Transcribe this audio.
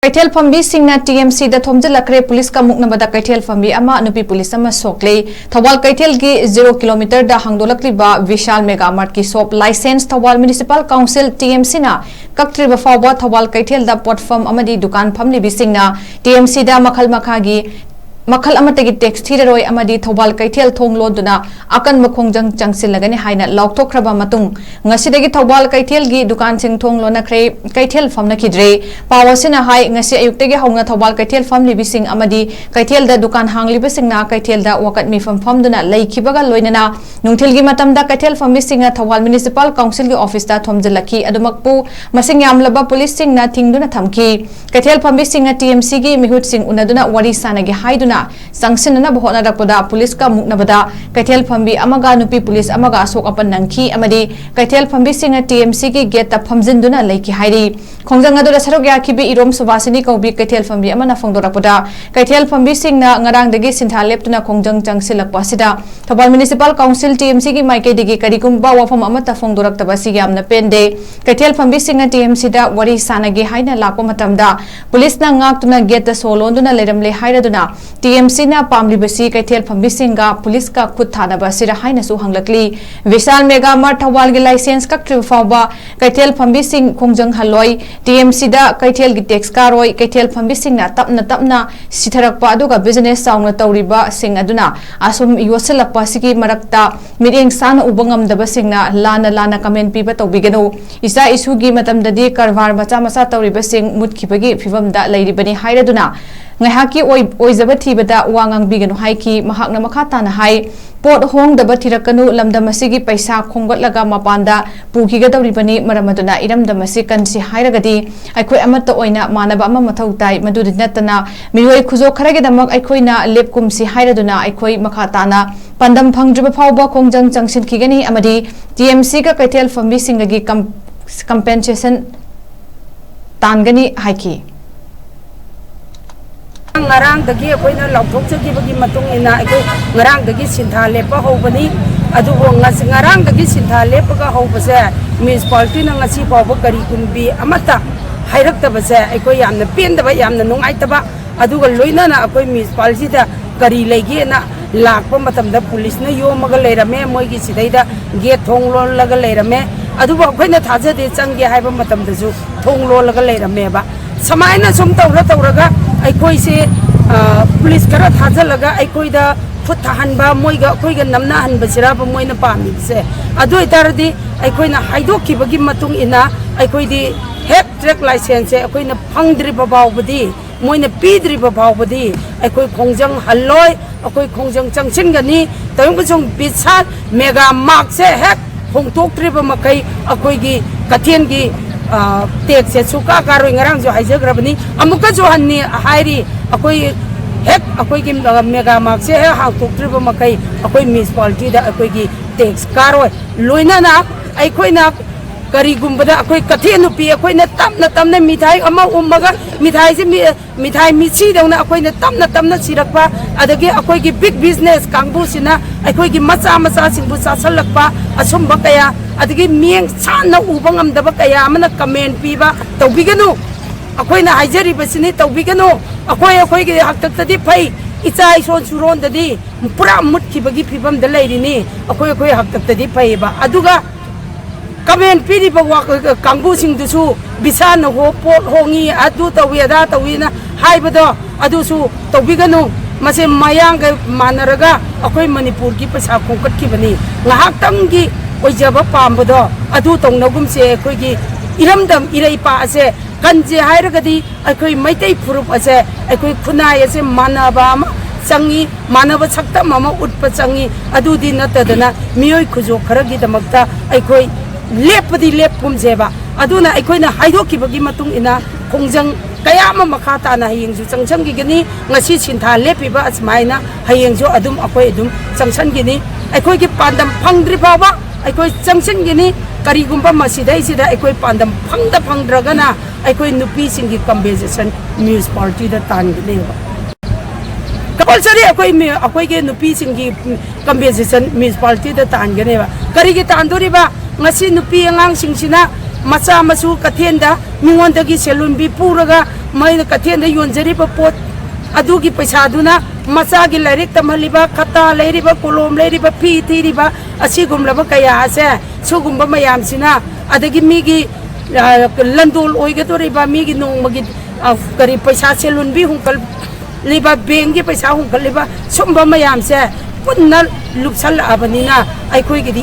Keithel Fambi Singna Tmc Da Thomjillakhre Police ka Muknabada Keithel Fambi ama Nupi Police ama Sokle Thawal Keithel gi 0 km da hangdolakliba Vishal Mega Mart ki shop license Thawal Municipal Council Tmc na kaktriba fawba Thawal Keithel da platform amadi dukan Fambi Singna Tmc da makhal makhagi Makal amatagi text thiraroi amadi Thawal Keithel thonglon duna akan makhongjang changsilagani haina laukthokraba matung ngasidagi Thawal Keithel gi dukan sing thonglonakre Keithel famna khidre pawasina hai ngasi ayuktagi hauna Thawal Keithel famli bising amadi Keithel da dukan hangli bisingna Keithel da wakat mi fam duna laikhibaga loinana nungthil gi matamda Keithel Fambi Singna Thawal Municipal Council gi office da thomjilakhi adumakpu masing yamlaba police singna thingduna thamki Keithel Fambi Singna Tmc gi mihut sing unaduna wari sanagi haiduna Sangsinana bahona rakpada police ka Muknabada Keithel Fambi amaga Nupi police amaga asok apan nangki amadi Keithel Fambi Singna Tmc ki gate ta phamjinduna leiki hairi khongjang adura sarok yakhibi irom subasini kaubi Keithel Fambi amana phongdorakpada Keithel Fambi Singna ngarang dagi sintha leptuna khongjang changsilakpa sida Thawal Municipal Council Tmc ki maike digi karigum ba wafam amata phongdoraktaba sigamna pende Keithel Fambi Singna Tmc da wari sanagi haina lakpa matamda police na ngaktuna gate ta solonduna leramle hairaduna Tmc na pamlibasi Keithel Fambi Singha police ka khut thanaba sira haina su hanglakli Vishal Mega Mart Thawal gi license ka tri fawba Keithel Fambi Sing khongjang haloi Tmc da Keithel gi tax karoi Keithel Fambi Singna tapna sitharakpa aduga business saungna tawriba sing aduna asum yoselakpa sigi marakta mireng sana ubangam daba singna lana comment piba tawbigano isa isu gi matamdadi karwar macha tawriba sing mutkibagi phibam da leiribani hairaduna ngahaki oizaba thibada wangang bigano haiki mahakna makhata na hai pot hong daba thirakanu lamdamasigi paisa khonggatlaga mapanda pukiga dawribani maramaduna iramdamasi kansi hairagadi aikoi amata oina manaba ama mathautai madudi natana miroi khujo kharage damak aikoina lepkumsi hairaduna aikoi makhata pandam phangdriba phawba khongjang changsin khigani amadi Tmc ka Keithel Fambi Singha gi compensation tangani haiki ngarang dagi akoina lauthok chakibagi matung ina akoi ngarang dagi sintha lepa hobani adu ngarang dagi sintha lepaga hobase municipality na ngasi pawba kari kunbi amata hairakta base akoi yamna pendaba yamna nungaitaba aduga loina na akoi municipality da kari legi na lakpa matamda police na yomaga leirame moigi sidaida gate thonglon laga leirame aduba akoina thajade changge haiba matamda ju thonglon laga leirame ba samaina sum tawraga aikoi se police kara thajalaga aikoi da phut thahanba moiga akoi ga namna hanba siraba moina pami se adu itaradi aikoi na haidokibagi matung ina aikoi di head track license aikoi na phangdri babawbadi moina pidri babawbadi aikoi khongjang halloi akoi khongjang changsingani tayong bisal mega mark se head hongtokri ba makai akoi gi kathen gi tek se suka karoi ngarang jo haijagrabani amuka jo hanni hairi akoi hek akoi gi mega mark se ha toktriba makai akoi municipality da akoi gi tax karoi loina na aikoi na kari gumbada akoi kathe nupi akoi na tamna mithai ama ummaga mithai se mithai michi dawna akoi na tamna sirakpa adagi akoi gi big business kangbu sina akoi gi macha singbu sasalakpa asumba kaya adagi mieng sana ubangam daba kaya amana comment piba tawbiganu akoi na haijari basini tawbiganu akoi gi haktaktadi phai icha ison suron dadi pura mutki bagi phibam da leirini akoi haktaktadi phai ba aduga comment pidi ba kangbu singdusu bisan ho pot hongi adu tawida tawina haibado adusu tawbiganu mase mayang ga manaraga akoi manipur ki pasa khongkat ki bani ngahak gi oijaba pambado adu tongnagum se akoi gi iramdam irei pa ase kanje hairagadi akoi maitai furup ase akoi khunai ase manaba changi manaba sakta mama utpa changi adu di natadana miyoi khujo kharagi damakta akoi lepadi lepum jeba aduna akoi na haidokibagi matung ina khongjang kayama makhata na hayengju changchang gi gani ngasi sintha lepiba asmaina hayengju adum akoi adum changchan gini akoi gi pandam phangdri bawa aikoi changchen gini karigumba masidai sida aikoi pandam phangdragana aikoi nupi singi compensation municipality da tan gine compulsory akoi ge nupi singi compensation municipality da tan gine ba karigi tandori ba ngasi nupi angang singsina macha masu kathenda mingondagi selunbi puraga mai kathenda yonjari ba pot adugi paisa duna macha gi lairik tamaliba khata lairiba kolom lairiba phi thiriba asigumlaba kaya ase sugumba mayam sina adagi migi landol oigadoriba migi nongmagi kari paisa selunbi hungkal liba bengi paisa hungkal liba sumba mayam se punna lupsal abanina aikoi gi